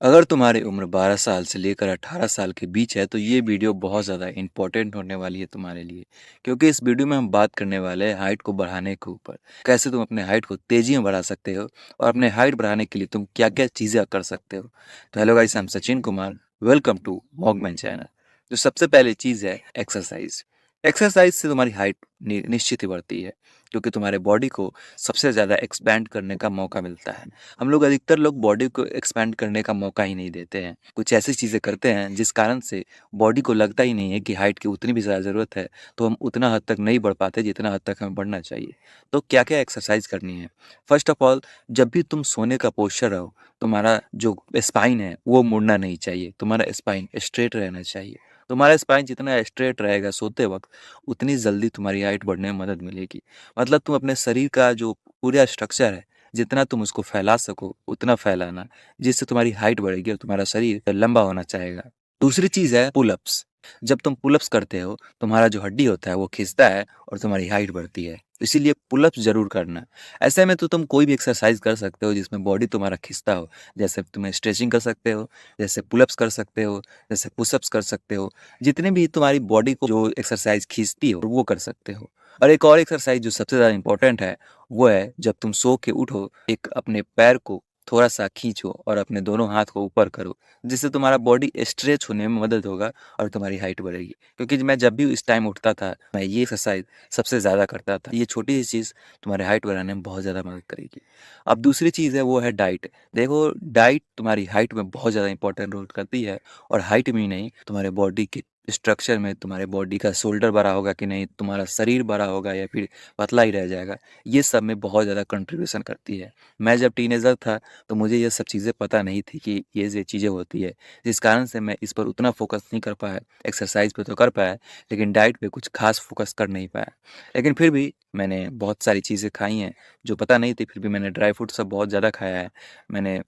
अगर तुम्हारी उम्र 12 साल से लेकर 18 साल के बीच है तो ये वीडियो बहुत ज़्यादा इम्पोर्टेंट होने वाली है तुम्हारे लिए। क्योंकि इस वीडियो में हम बात करने वाले हैं हाइट को बढ़ाने के ऊपर। कैसे तुम अपने हाइट को तेज़ी में बढ़ा सकते हो और अपने हाइट बढ़ाने के लिए तुम क्या क्या चीज़ें कर सकते हो। तो hello guys, I am Sachin Kumar. Welcome to Mogman channel. जो सबसे पहली चीज़ है एक्सरसाइज। एक्सरसाइज से तुम्हारी हाइट निश्चित ही बढ़ती है, क्योंकि तुम्हारे बॉडी को सबसे ज़्यादा एक्सपैंड करने का मौका मिलता है। हम लोग अधिकतर लोग बॉडी को एक्सपैंड करने का मौका ही नहीं देते हैं। कुछ ऐसी चीज़ें करते हैं जिस कारण से बॉडी को लगता ही नहीं है कि हाइट की उतनी भी ज़्यादा ज़रूरत है, तो हम उतना हद तक नहीं बढ़ पाते जितना हद तक हमें बढ़ना चाहिए। तो क्या-क्या एक्सरसाइज करनी है? फर्स्ट ऑफ ऑल, जब भी तुम सोने का पोस्चर रहो, तुम्हारा जो स्पाइन है वो मुड़ना नहीं चाहिए। तुम्हारा स्पाइन स्ट्रेट रहना चाहिए। तुम्हारा स्पाइन जितना स्ट्रेट रहेगा सोते वक़्त, उतनी जल्दी तुम्हारी हाइट बढ़ने में मदद मिलेगी। मतलब तुम अपने शरीर का जो पूरा स्ट्रक्चर है, जितना तुम उसको फैला सको उतना फैलाना, जिससे तुम्हारी हाइट बढ़ेगी और तुम्हारा शरीर लंबा होना चाहेगा। दूसरी चीज़ है पुलअप्स। जब तुम पुलअप्स करते हो, तुम्हारा जो हड्डी होता है वो खिंचता है और तुम्हारी हाइट बढ़ती है। इसीलिए पुलअप्स ज़रूर करना। ऐसे में तो तुम कोई भी एक्सरसाइज कर सकते हो जिसमें बॉडी तुम्हारा खिंचता हो। जैसे तुम्हें स्ट्रेचिंग कर सकते हो, जैसे पुलअप्स कर सकते हो, जैसे पुशअप्स कर सकते हो। जितने भी तुम्हारी बॉडी को जो एक्सरसाइज खींचती हो वो कर सकते हो। और एक और एक्सरसाइज जो सबसे ज़्यादा इम्पोर्टेंट है, वो है जब तुम सो के उठो, एक अपने पैर को थोड़ा-सा खींचो और अपने दोनों हाथ को ऊपर करो, जिससे तुम्हारा बॉडी स्ट्रेच होने में मदद होगा और तुम्हारी हाइट बढ़ेगी। क्योंकि मैं जब भी इस टाइम उठता था, मैं ये एक्सरसाइज सबसे ज़्यादा करता था। ये छोटी सी चीज़ तुम्हारी हाइट बढ़ाने में बहुत ज़्यादा मदद करेगी। अब दूसरी चीज़ है वो है डाइट। देखो, डाइट तुम्हारी हाइट में बहुत ज़्यादा इंपॉर्टेंट रोल करती है, और हाइट में ही नहीं, तुम्हारे बॉडी के स्ट्रक्चर में तुम्हारे बॉडी का शोल्डर बड़ा होगा कि नहीं, तुम्हारा शरीर बड़ा होगा या फिर पतला ही रह जाएगा, ये सब में बहुत ज़्यादा कंट्रीब्यूशन करती है। मैं जब टीनेजर था तो मुझे ये सब चीज़ें पता नहीं थी कि ये चीज़ें होती है, जिस कारण से मैं इस पर उतना फोकस नहीं कर पाया। एक्सरसाइज पे तो कर पाया, लेकिन डाइट पे कुछ खास फोकस कर नहीं पाया। लेकिन फिर भी मैंने बहुत सारी चीज़ें खाई हैं जो पता नहीं थी। फिर भी मैंने ड्राई फ्रूट सब बहुत ज़्यादा खाया है। मैंने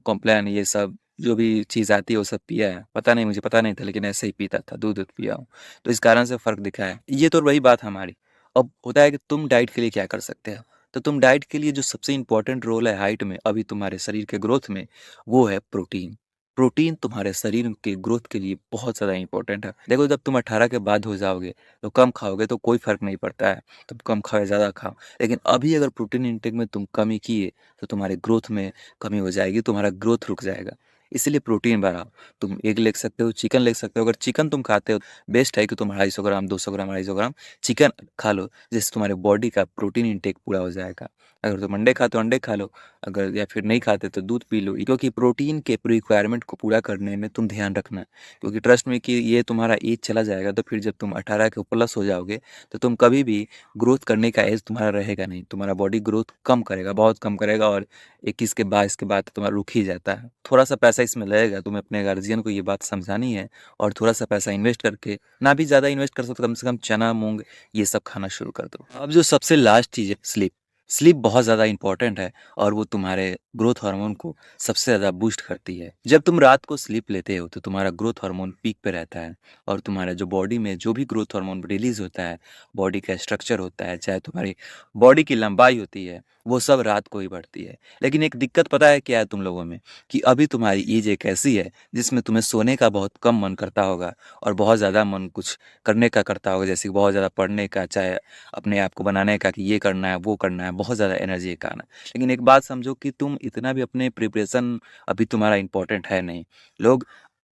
कॉम्प्लान ये सब जो भी चीज़ आती है वो सब पिया है। पता नहीं, मुझे पता नहीं था, लेकिन ऐसे ही पीता था, दूध-वूध पिया हूँ। तो इस कारण से फ़र्क दिखा है। ये तो रही बात हमारी। अब होता है कि तुम डाइट के लिए क्या कर सकते हो? तो तुम डाइट के लिए जो सबसे इम्पोर्टेंट रोल है हाइट में, अभी तुम्हारे शरीर के ग्रोथ में, वो है प्रोटीन। प्रोटीन तुम्हारे शरीर के ग्रोथ के लिए बहुत ज़्यादा इम्पोर्टेंट है। देखो, जब तुम 18 के बाद हो जाओगे, तो कम खाओगे तो कोई फ़र्क नहीं पड़ता है। तुम कम खाओ या ज़्यादा खाओ। लेकिन अभी अगर प्रोटीन इंटेक में तुम कमी किए, तो तुम्हारे ग्रोथ में कमी हो जाएगी, तुम्हारा ग्रोथ रुक जाएगा। इसलिए प्रोटीन बढ़ाओ। तुम एग ले सकते हो, चिकन ले सकते हो। अगर चिकन तुम खाते हो, बेस्ट है कि तुम 250 ग्राम, 200 ग्राम, 250 ग्राम चिकन खा लो, जिससे तुम्हारे बॉडी का प्रोटीन इंटेक पूरा हो जाएगा। अगर तुम अंडे खाते हो, अंडे खा लो। अगर या फिर नहीं खाते तो दूध पी लो, क्योंकि प्रोटीन के रिक्वायरमेंट को पूरा करने में तुम ध्यान रखना। क्योंकि ट्रस्ट में कि ये तुम्हारा एज चला जाएगा, तो फिर जब तुम 18 के प्लस हो जाओगे, तो तुम कभी भी ग्रोथ करने का एज तुम्हारा रहेगा नहीं। तुम्हारा बॉडी ग्रोथ कम करेगा, बहुत कम करेगा, और 21 के 22 के बाद तुम्हारा रुक ही जाता है। थोड़ा-सा पैसा इसमें लगेगा, तुम्हें अपने गार्जियन को ये बात समझानी है, और थोड़ा-सा पैसा इन्वेस्ट करके, ना भी ज़्यादा इन्वेस्ट कर सकते हो, कम से कम चना, मूँग ये सब खाना शुरू कर दो। अब जो सबसे लास्ट चीज़ है स्लीप। स्लीप बहुत ज़्यादा इंपॉर्टेंट है, और वो तुम्हारे ग्रोथ हार्मोन को सबसे ज़्यादा बूस्ट करती है। जब तुम रात को स्लीप लेते हो तो तुम्हारा ग्रोथ हार्मोन पीक पे रहता है, और तुम्हारा जो बॉडी में जो भी ग्रोथ हार्मोन रिलीज़ होता है, बॉडी का स्ट्रक्चर होता है, चाहे तुम्हारी बॉडी की लंबाई होती है, वो सब रात को ही बढ़ती है। लेकिन एक दिक्कत पता है क्या है तुम लोगों में? कि अभी तुम्हारी एज एक ऐसी है जिसमें तुम्हें सोने का बहुत कम मन करता होगा, और बहुत ज़्यादा मन कुछ करने का करता होगा, जैसे कि बहुत ज़्यादा पढ़ने का, चाहे अपने आप को बनाने का कि ये करना है, वो करना है, बहुत ज़्यादा एनर्जी के कारण। लेकिन एक बात समझो कि तुम इतना भी अपने प्रिपरेशन अभी तुम्हारा इम्पोर्टेंट है नहीं। लोग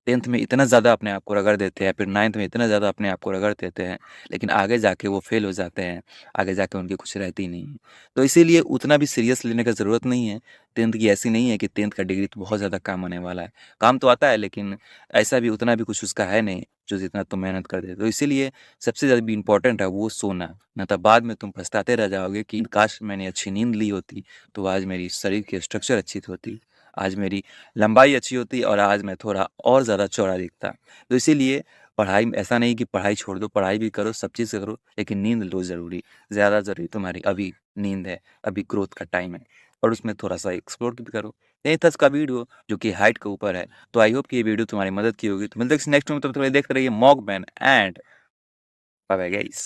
10th में इतना ज़्यादा अपने आप को रगड़ देते हैं, फिर 9th में इतना ज़्यादा अपने आप को रगड़ देते हैं, लेकिन आगे जाके वो फेल हो जाते हैं, आगे जाके उनकी कुछ रहती नहीं है। तो इसीलिए उतना भी सीरियस लेने का ज़रूरत नहीं है। 10th की ऐसी नहीं है कि 10th का डिग्री तो बहुत ज़्यादा काम आने वाला है। काम तो आता है, लेकिन ऐसा भी उतना भी कुछ उसका है नहीं, जो जितना तुम मेहनत कर देते हो। तो इसीलिए सबसे ज़्यादा भी इम्पोर्टेंट है वो सोना, नहीं तो बाद में तुम पछताते रह जाओगे कि काश मैंने अच्छी नींद ली होती, तो आज मेरी शरीर की स्ट्रक्चर अच्छी होती, आज मेरी लंबाई अच्छी होती, और आज मैं थोड़ा और ज़्यादा चौड़ा दिखता। तो इसीलिए पढ़ाई में ऐसा नहीं कि पढ़ाई छोड़ दो, पढ़ाई भी करो, सब चीज़ करो, लेकिन नींद लो ज़रूरी। ज़्यादा ज़रूरी तुम्हारी अभी नींद है, अभी ग्रोथ का टाइम है, और उसमें थोड़ा-सा एक्सप्लोर भी करो। यही था इसका वीडियो, जो कि हाइट के ऊपर है। तो आई होप कि ये वीडियो तुम्हारी मदद की होगी। तो मिलते हैं नेक्स्ट में, तब तक के लिए देखते रहिए मॉगमैन, एंड बाय बाय गाइस।